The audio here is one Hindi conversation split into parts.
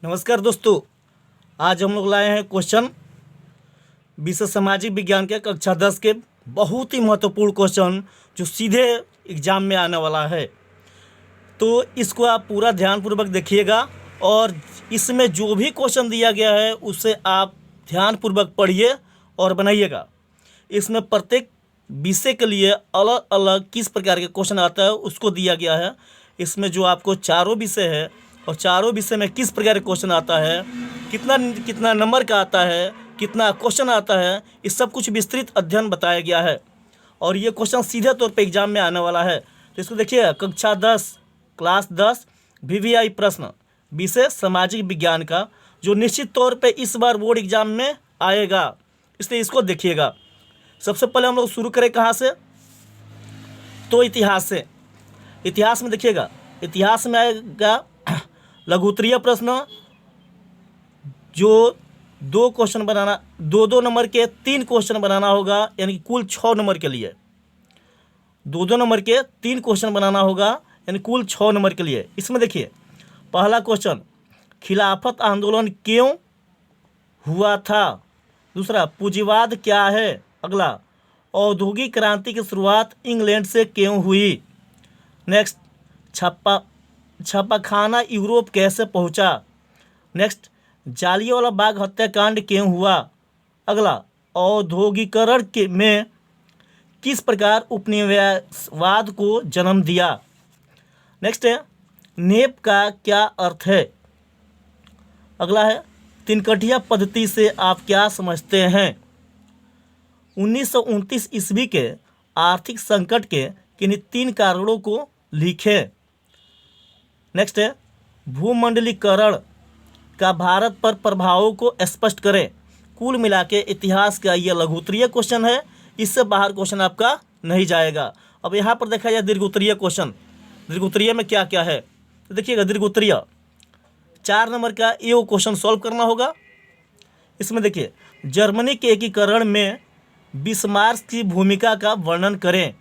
नमस्कार दोस्तों, आज हम लोग लाए हैं क्वेश्चन विषय सामाजिक विज्ञान के कक्षा 10 के बहुत ही महत्वपूर्ण क्वेश्चन जो सीधे एग्जाम में आने वाला है। तो इसको आप पूरा ध्यानपूर्वक देखिएगा और इसमें जो भी क्वेश्चन दिया गया है उसे आप ध्यानपूर्वक पढ़िए और बनाइएगा। इसमें प्रत्येक विषय के लिए अलग अलग किस प्रकार के क्वेश्चन आता है उसको दिया गया है। इसमें जो आपको चारों विषय है और चारों विषय में किस प्रकार का क्वेश्चन आता है, कितना कितना नंबर का आता है, कितना क्वेश्चन आता है, इस सब कुछ विस्तृत अध्ययन बताया गया है। और ये क्वेश्चन सीधे तौर पे एग्जाम में आने वाला है। तो इसको देखिए, कक्षा 10 क्लास 10 VVI प्रश्न विषय सामाजिक विज्ञान का, जो निश्चित तौर पे इस बार बोर्ड एग्जाम में आएगा, इसलिए इसको देखिएगा। सबसे पहले हम लोग शुरू करें कहाँ से, तो इतिहास से। इतिहास में देखिएगा, इतिहास में आएगा लघुत्तरीय प्रश्न, जो दो क्वेश्चन बनाना, दो नंबर के 3 क्वेश्चन बनाना होगा, यानी कि कुल 6 नंबर के लिए दो नंबर के 3 क्वेश्चन बनाना होगा, यानी कुल 6 नंबर के लिए। इसमें देखिए, पहला क्वेश्चन खिलाफत आंदोलन क्यों हुआ था। दूसरा, पूंजीवाद क्या है। अगला, औद्योगिक क्रांति की शुरुआत इंग्लैंड से क्यों हुई। नेक्स्ट, छापाखाना यूरोप कैसे पहुंचा। नेक्स्ट, जालियांवाला बाग हत्याकांड क्यों हुआ। अगला, औद्योगिकरण के में किस प्रकार उपनिवेशवाद को जन्म दिया। नेक्स्ट है, नेप का क्या अर्थ है। अगला है, तिनकटिया पद्धति से आप क्या समझते हैं। 1929 ईस्वी के आर्थिक संकट के किन्हीं 3 कारणों को लिखें। नेक्स्ट है, भूमंडलीकरण का भारत पर प्रभावों को स्पष्ट करें। कुल मिला के इतिहास का यह लघुत्तरीय क्वेश्चन है, इससे बाहर क्वेश्चन आपका नहीं जाएगा। अब यहाँ पर देखा जाए दीर्घोत्तरीय क्वेश्चन, दीर्घोत्तरीय में क्या क्या है। तो देखिएगा, दीर्घोत्तरीय 4 नंबर का ये क्वेश्चन सॉल्व करना होगा। इसमें देखिए, जर्मनी के एकीकरण में बिस्मार्क की भूमिका का वर्णन करें।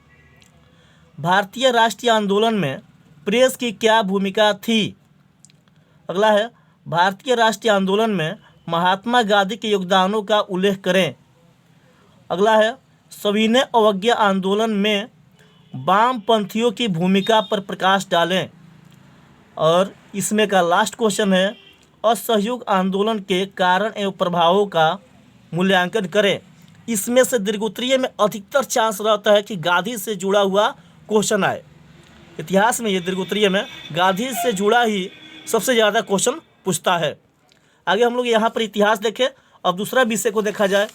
भारतीय राष्ट्रीय आंदोलन में प्रेस की क्या भूमिका थी। अगला है, भारतीय राष्ट्रीय आंदोलन में महात्मा गांधी के योगदानों का उल्लेख करें। अगला है, सविनय अवज्ञा आंदोलन में वामपंथियों की भूमिका पर प्रकाश डालें। और इसमें का लास्ट क्वेश्चन है, असहयोग आंदोलन के कारण एवं प्रभावों का मूल्यांकन करें। इसमें से दीर्घोत्तरीय में अधिकतर चांस रहता है कि गांधी से जुड़ा हुआ क्वेश्चन आए। इतिहास में ये दीर्घोत्तरीय में गांधी से जुड़ा ही सबसे ज़्यादा क्वेश्चन पूछता है। आगे हम लोग यहाँ पर इतिहास देखें। अब दूसरा विषय को देखा जाए,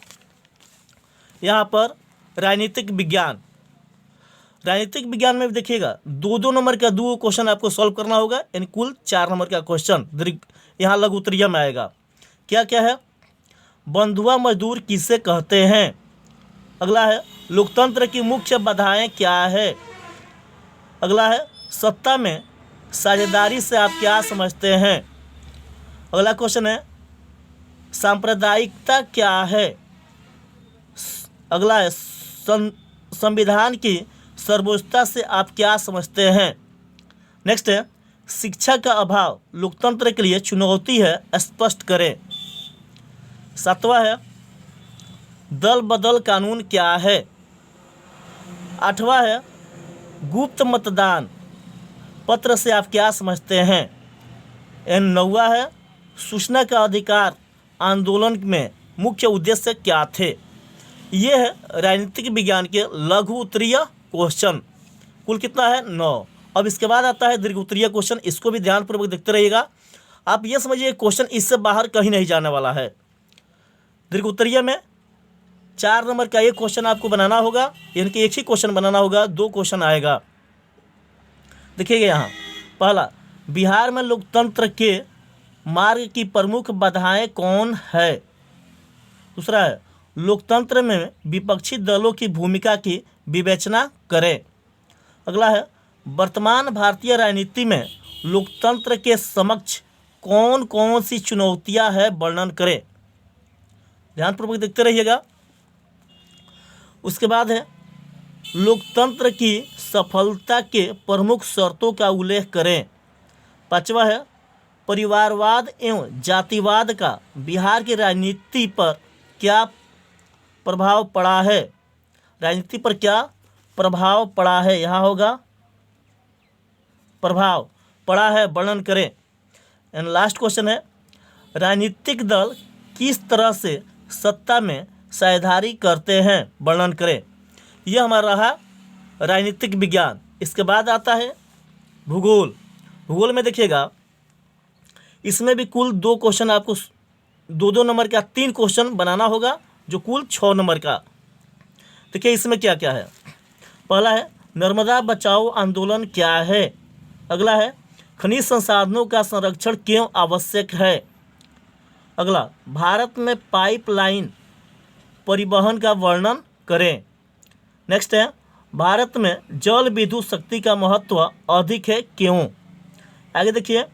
यहाँ पर राजनीतिक विज्ञान। राजनीतिक विज्ञान में देखिएगा, 2 नंबर का 2 क्वेश्चन आपको सॉल्व करना होगा, यानी कुल 4 नंबर का क्वेश्चन यहाँ लघुत्तरीय में आएगा। क्या क्या है, बंधुआ मजदूर किसे कहते हैं। अगला है, लोकतंत्र की मुख्य बाधाएं क्या है। अगला है, सत्ता में साझेदारी से आप क्या समझते हैं। अगला क्वेश्चन है, सांप्रदायिकता क्या है। अगला है, संविधान की सर्वोच्चता से आप क्या समझते हैं। नेक्स्ट है, शिक्षा का अभाव लोकतंत्र के लिए चुनौती है, स्पष्ट करें। 7वां है, दल बदल कानून क्या है। 8वां है, गुप्त मतदान पत्र से आप क्या समझते हैं। 9वां है, सूचना का अधिकार आंदोलन में मुख्य उद्देश्य क्या थे। ये है राजनीतिक विज्ञान के लघु उत्तरीय क्वेश्चन। कुल कितना है, 9। अब इसके बाद आता है दीर्घोत्तरीय क्वेश्चन, इसको भी ध्यानपूर्वक देखते रहिएगा। आप ये समझिए, क्वेश्चन इससे बाहर कहीं नहीं जाने वाला है। दीर्घोत्तरीय में 4 नंबर का एक क्वेश्चन आपको बनाना होगा, यानी कि एक ही क्वेश्चन बनाना होगा, 2 क्वेश्चन आएगा। देखिएगा यहाँ, पहला, बिहार में लोकतंत्र के मार्ग की प्रमुख बाधाएं कौन है। दूसरा है, लोकतंत्र में विपक्षी दलों की भूमिका की विवेचना करें। अगला है, वर्तमान भारतीय राजनीति में लोकतंत्र के समक्ष कौन कौन सी चुनौतियां हैं, वर्णन करें। ध्यानपूर्वक देखते रहिएगा। उसके बाद है, लोकतंत्र की सफलता के प्रमुख शर्तों का उल्लेख करें। 5वां है, परिवारवाद एवं जातिवाद का बिहार की राजनीति पर क्या प्रभाव पड़ा है? राजनीति पर क्या प्रभाव पड़ा है? यहाँ होगा प्रभाव पड़ा है, वर्णन करें। एंड लास्ट क्वेश्चन है, राजनीतिक दल किस तरह से सत्ता में साझेदारी करते हैं? वर्णन करें। यह हमारा रहा राजनीतिक विज्ञान। इसके बाद आता है भूगोल। भूगोल में देखिएगा, इसमें भी कुल 2 क्वेश्चन आपको 2-2 नंबर का 3 क्वेश्चन बनाना होगा, जो कुल 6 नंबर का। देखिए इसमें क्या क्या है। पहला है नर्मदा बचाओ आंदोलन क्या है? अगला है खनिज संसाधनों का संरक्षण क्यों आवश्यक है? अगला भारत में पाइपलाइन परिवहन का वर्णन करें। नेक्स्ट है भारत में जल विद्युत शक्ति का महत्व अधिक है क्यों? आगे देखिए,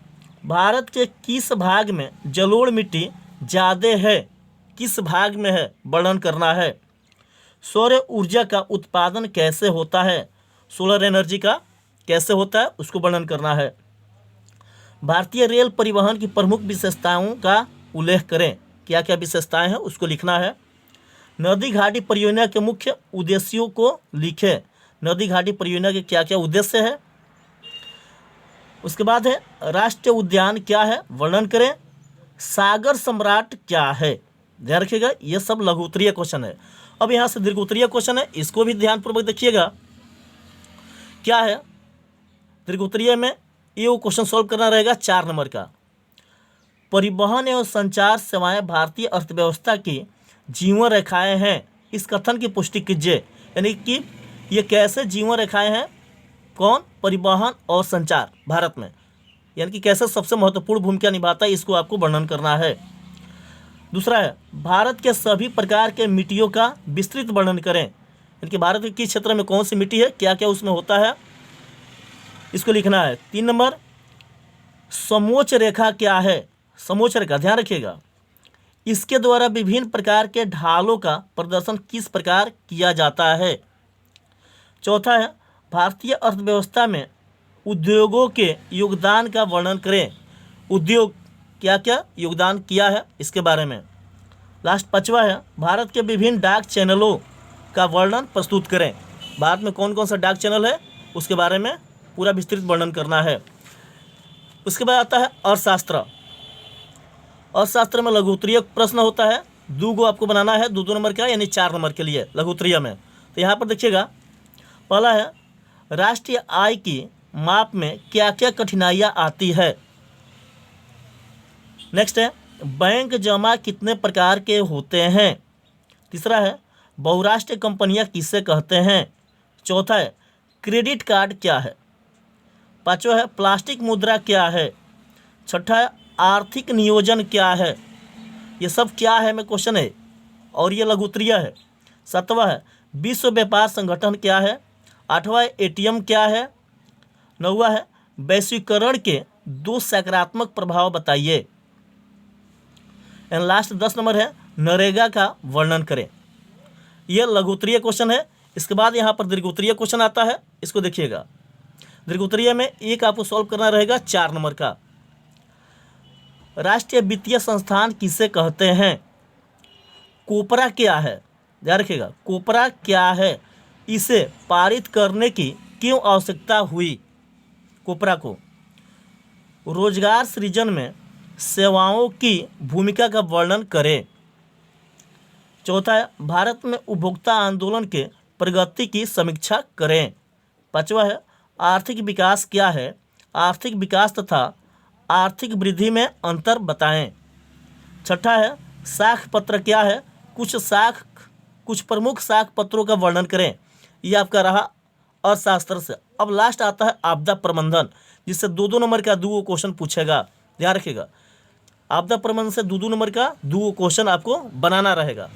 भारत के किस भाग में जलोढ़ मिट्टी ज़्यादा है? किस भाग में है? वर्णन करना है। सौर ऊर्जा का उत्पादन कैसे होता है? सोलर एनर्जी का कैसे होता है, उसको वर्णन करना है। भारतीय रेल परिवहन की प्रमुख विशेषताओं का उल्लेख करें। क्या क्या विशेषताएं हैं, उसको लिखना है। नदी घाटी परियोजना के मुख्य उद्देश्यों को लिखें। नदी घाटी परियोजना के क्या क्या उद्देश्य है? उसके बाद है राष्ट्रीय उद्यान क्या है? वर्णन करें। सागर सम्राट क्या है? ध्यान रखिएगा, ये सब लघु उत्तरीय क्वेश्चन है। अब यहाँ से दीर्घ उत्तरीय क्वेश्चन है, इसको भी ध्यानपूर्वक देखिएगा। क्या है दीर्घ उत्तरीय में? ये क्वेश्चन सॉल्व करना रहेगा 4 नंबर का। परिवहन एवं संचार सेवाएं भारतीय अर्थव्यवस्था की जीवन रेखाएं हैं। इस कथन की पुष्टि कीजिए। यानी कि ये कैसे जीवन रेखाएं हैं? कौन? परिवहन और संचार भारत में, यानी कि कैसे सबसे महत्वपूर्ण भूमिका निभाता है, इसको आपको वर्णन करना है। दूसरा है भारत के सभी प्रकार के मिट्टियों का विस्तृत वर्णन करें। यानी कि भारत के किस क्षेत्र में कौन सी मिट्टी है, क्या क्या उसमें होता है, इसको लिखना है। 3 नंबर समोच्च रेखा क्या है? समोच्च रेखा ध्यान रखिएगा, इसके द्वारा विभिन्न प्रकार के ढालों का प्रदर्शन किस प्रकार किया जाता है? चौथा है भारतीय अर्थव्यवस्था में उद्योगों के योगदान का वर्णन करें। उद्योग क्या क्या योगदान किया है, इसके बारे में। लास्ट 5वां है भारत के विभिन्न डाक चैनलों का वर्णन प्रस्तुत करें। भारत में कौन कौन सा डाक चैनल है, उसके बारे में पूरा विस्तृत वर्णन करना है। उसके बाद आता है अर्थशास्त्र। अर्थशास्त्र में लघु उत्तरीय प्रश्न होता है, 2 गो आपको बनाना है, 2-2 नंबर का, यानी 4 नंबर के लिए लघु उत्तरीय में। तो यहाँ पर देखिएगा, पहला है राष्ट्रीय आय की माप में क्या क्या कठिनाइयाँ आती है। नेक्स्ट है बैंक जमा कितने प्रकार के होते हैं। तीसरा है बहुराष्ट्रीय कंपनियां किसे कहते हैं। चौथा है क्रेडिट कार्ड क्या है। 5वां है प्लास्टिक मुद्रा क्या है। 6ठा है आर्थिक नियोजन क्या है। ये सब क्या है में क्वेश्चन है, और ये लघु उत्तरीय है। 7वां है विश्व व्यापार संगठन क्या है। 8वां एटीएम क्या है। 9वां है वैश्वीकरण के 2 सकारात्मक प्रभाव बताइए। एंड लास्ट 10 नंबर है नरेगा का वर्णन करें। यह लघु उत्तरीय क्वेश्चन है। इसके बाद यहाँ पर दीर्घ उत्तरीय क्वेश्चन आता है, इसको देखिएगा। दीर्घ उत्तरीय में एक आपको सॉल्व करना रहेगा 4 नंबर का। राष्ट्रीय वित्तीय संस्थान किसे कहते हैं। कोपरा क्या है, ध्यान रखिएगा, कोपरा क्या है, इसे पारित करने की क्यों आवश्यकता हुई। कोपरा को रोजगार सृजन में सेवाओं की भूमिका का वर्णन करें। चौथा है भारत में उपभोक्ता आंदोलन के प्रगति की समीक्षा करें। 5वां है आर्थिक विकास क्या है। आर्थिक विकास तथा आर्थिक वृद्धि में अंतर बताएं। 6ठा है साख पत्र क्या है। कुछ प्रमुख साख पत्रों का वर्णन करें। यह आपका रहा अर्थशास्त्र से। अब लास्ट आता है आपदा प्रबंधन, जिससे 2-2 नंबर का 2 क्वेश्चन पूछेगा। ध्यान रखिएगा, आपदा प्रबंधन से 2-2 नंबर का 2 क्वेश्चन आपको बनाना रहेगा।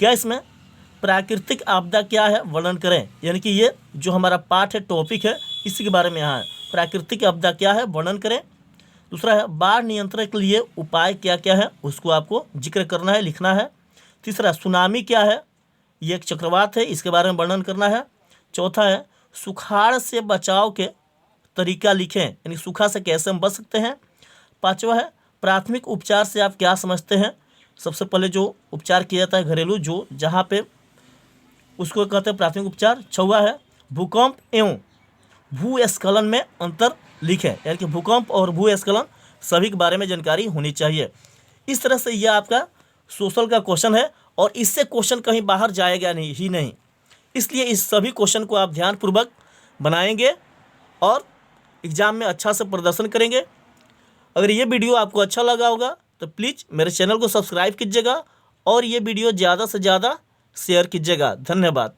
क्या इसमें प्राकृतिक आपदा क्या है वर्णन करें। यानी कि ये जो हमारा पाठ है, टॉपिक है, इसी के बारे में यहाँ है। प्राकृतिक आपदा क्या है वर्णन करें। दूसरा है बाढ़ नियंत्रण के लिए उपाय क्या क्या है, उसको आपको जिक्र करना है, लिखना है। तीसरा सुनामी क्या है, ये एक चक्रवात है, इसके बारे में वर्णन करना है। चौथा है सुखाड़ से बचाव के तरीका लिखें, यानी सूखा से कैसे हम बच सकते हैं। पाँचवा है प्राथमिक उपचार से आप क्या समझते हैं। सबसे पहले जो उपचार किया जाता है घरेलू जो जहाँ पे उसको कहते हैं प्राथमिक उपचार। छठवां है भूकंप एवं भूस्खलन में अंतर लिखें, यानी कि भूकंप और भूस्खलन सभी के बारे में जानकारी होनी चाहिए। इस तरह से यह आपका सोशल का क्वेश्चन है और इससे क्वेश्चन कहीं बाहर जाएगा नहीं, इसलिए इस सभी क्वेश्चन को आप ध्यानपूर्वक बनाएंगे और एग्ज़ाम में अच्छा से प्रदर्शन करेंगे। अगर ये वीडियो आपको अच्छा लगा होगा तो प्लीज़ मेरे चैनल को सब्सक्राइब कीजिएगा और ये वीडियो ज़्यादा से ज़्यादा शेयर कीजिएगा। धन्यवाद।